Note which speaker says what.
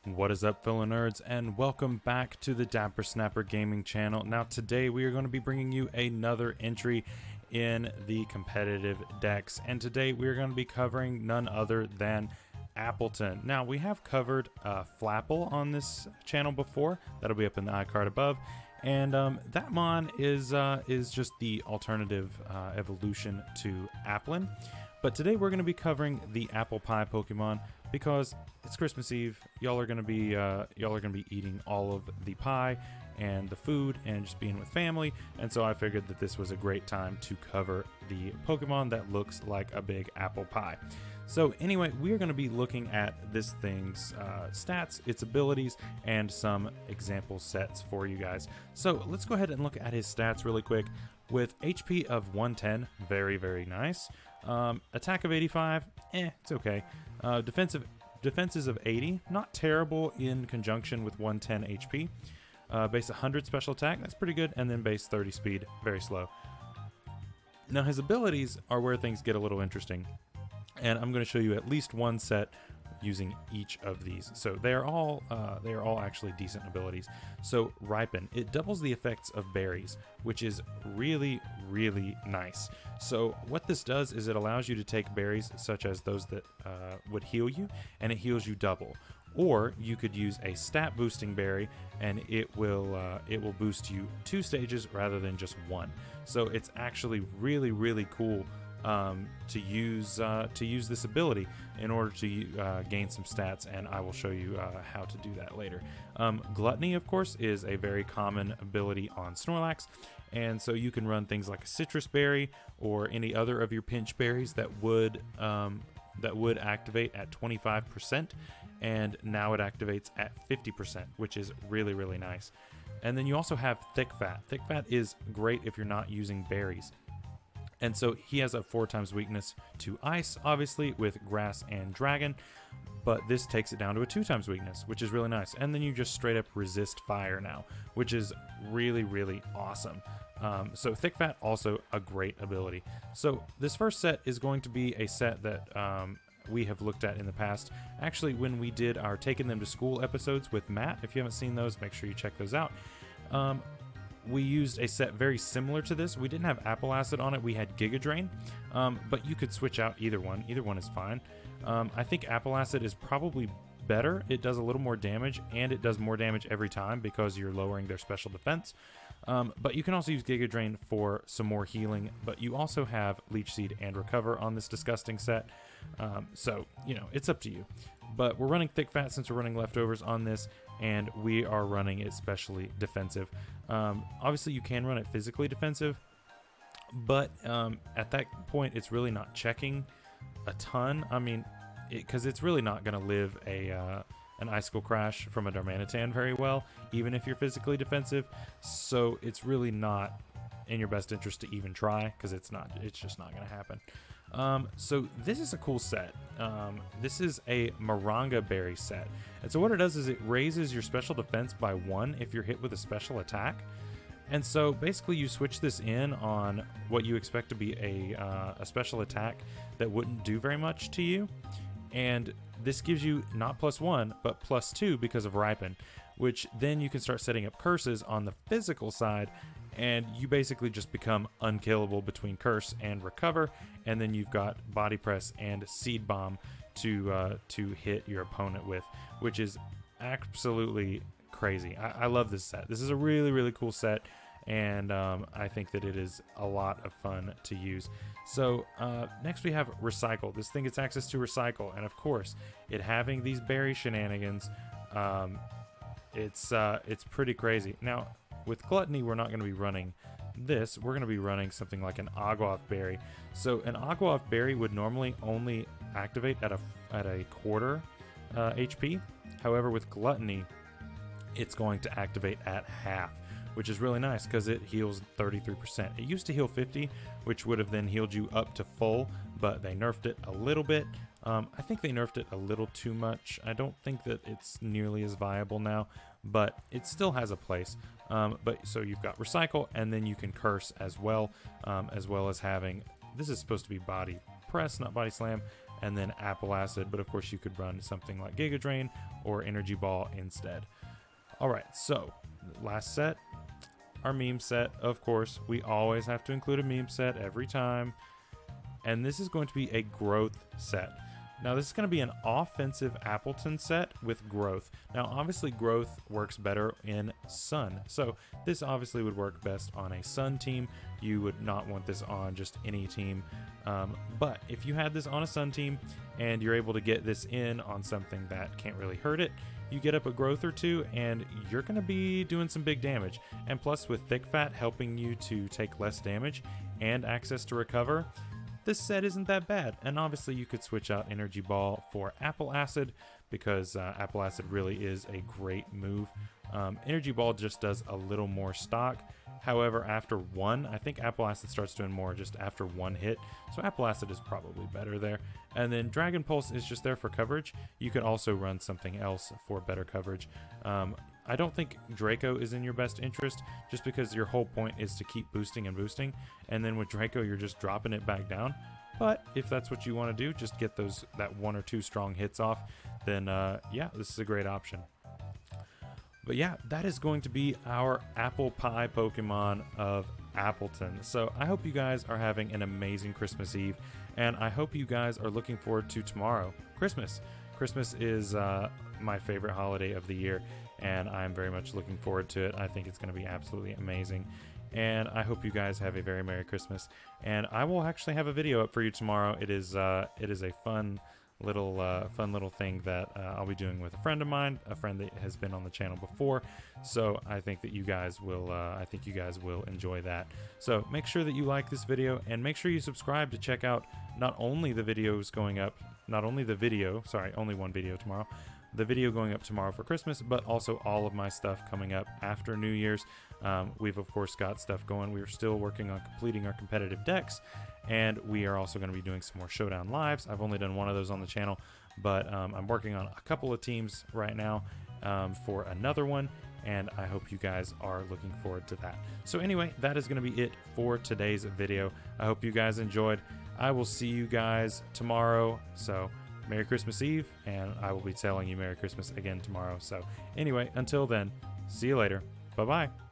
Speaker 1: What is up, fellow nerds, and welcome back to the Dapper Snapper Gaming channel. Now today we are going to be bringing you another entry in the competitive decks, and today we are going to be covering none other than Appletun. Now we have covered Flapple on this channel before. That'll be up in the iCard above, and that mon is just the alternative evolution to Applin. But today we're going to be covering the apple pie Pokemon because it's Christmas Eve. Y'all are going to be eating all of the pie and the food and just being with family. And so I figured that this was a great time to cover the Pokemon that looks like a big apple pie. So anyway, we are going to be looking at this thing's stats, its abilities, and some example sets for you guys. So let's go ahead and look at his stats really quick. With HP of 110, very, very nice. Attack of 85, it's okay. Defenses of 80, not terrible in conjunction with 110 HP. Base 100 special attack, that's pretty good. And then base 30 speed, very slow. Now his abilities are where things get a little interesting. And I'm going to show you at least one set using each of these. So they are all actually decent abilities. So Ripen, it doubles the effects of berries, which is really, really nice. So what this does is it allows you to take berries such as those that would heal you, and it heals you double. Or you could use a stat boosting berry, and it will boost you 2 stages rather than just 1. So it's actually really, really cool to use this ability in order to gain some stats, and I will show you how to do that later. Gluttony, of course, is a very common ability on Snorlax, and so you can run things like a citrus berry or any other of your pinch berries that would activate at 25%, and now it activates at 50%, which is really, really nice. And then you also have Thick Fat. Thick Fat is great if you're not using berries. And so he has a 4x weakness to ice, obviously, with grass and dragon, but this takes it down to a 2x weakness, which is really nice. And then you just straight up resist fire now, which is really, really awesome. So Thick Fat, also a great ability. So this first set is going to be a set that we have looked at in the past. Actually, when we did our Taking Them to School episodes with Matt, if you haven't seen those, make sure you check those out. We used a set very similar to this. We didn't have Apple Acid on it. We had Giga Drain, but you could switch out either one. Either one is fine. I think Apple Acid is probably better. It does a little more damage, and it does more damage every time because you're lowering their special defense. But you can also use Giga Drain for some more healing, but you also have Leech Seed and Recover on this disgusting set. So, you know, it's up to you. But we're running Thick Fat since we're running leftovers on this, and we are running it especially defensive. Obviously, you can run it physically defensive, but at that point, it's really not checking a ton. I mean, because it's really not going to live an Icicle Crash from a Darmanitan very well, even if you're physically defensive. So it's really not in your best interest to even try, because it's just not going to happen. So this is a cool set. This is a Maranga Berry set. And so what it does is it raises your special defense by 1 if you're hit with a special attack. And so basically you switch this in on what you expect to be a special attack that wouldn't do very much to you. And this gives you not +1, but +2 because of Ripen, which then you can start setting up curses on the physical side, and you basically just become unkillable between Curse and Recover, and then you've got Body Press and Seed Bomb to hit your opponent with, which is absolutely crazy. I love this set. This is a really, really cool set, and I think that it is a lot of fun to use. So next we have Recycle. This thing gets access to Recycle, and of course, it having these berry shenanigans, it's pretty crazy. Now, with Gluttony, we're not going to be running this. We're going to be running something like an Aguav Berry. So an Aguav Berry would normally only activate at a quarter HP. However, with Gluttony, it's going to activate at half, which is really nice because it heals 33%. It used to heal 50, which would have then healed you up to full, but they nerfed it a little bit. I think they nerfed it a little too much. I don't think that it's nearly as viable now, but it still has a place. But so you've got Recycle, and then you can Curse as well as having, this is supposed to be Body Press, not Body Slam, and then Apple Acid, but of course you could run something like Giga Drain or Energy Ball instead. Alright, so last set, our meme set. Of course, we always have to include a meme set every time, and this is going to be a growth set. Now this is going to be an offensive Appletun set with growth. Now obviously growth works better in Sun, so this obviously would work best on a Sun team. You would not want this on just any team, but if you had this on a Sun team and you're able to get this in on something that can't really hurt it, you get up a growth or two and you're going to be doing some big damage. And plus with Thick Fat helping you to take less damage and access to recover, this set isn't that bad. And obviously you could switch out Energy Ball for Apple Acid, because Apple Acid really is a great move. Energy Ball just does a little more stock. However, after one, I think Apple Acid starts doing more just after one hit. So Apple Acid is probably better there. And then Dragon Pulse is just there for coverage. You could also run something else for better coverage. I don't think Draco is in your best interest, just because your whole point is to keep boosting and boosting, and then with Draco you're just dropping it back down. But if that's what you want to do, just get that 1 or 2 strong hits off, then yeah, this is a great option. But yeah, that is going to be our apple pie Pokemon of Appletun. So I hope you guys are having an amazing Christmas Eve, and I hope you guys are looking forward to tomorrow, Christmas. Christmas is my favorite holiday of the year, and I'm very much looking forward to it. I think it's going to be absolutely amazing, and I hope you guys have a very Merry Christmas. And I will actually have a video up for you tomorrow. It is a fun little thing that I'll be doing with a friend of mine, a friend that has been on the channel before. So I think that you guys will enjoy that. So make sure that you like this video, and make sure you subscribe to check out not only the videos going up, only one video tomorrow, the video going up tomorrow for Christmas, but also all of my stuff coming up after New Year's. We've of course got stuff going. We're still working on completing our competitive decks, and we are also going to be doing some more Showdown lives. I've only done one of those on the channel, but I'm working on a couple of teams right now for another one, and I hope you guys are looking forward to that. So anyway, that is going to be it for today's video. I hope you guys enjoyed. I will see you guys tomorrow. So Merry Christmas Eve, and I will be telling you Merry Christmas again tomorrow. So anyway, until then, see you later. Bye-bye.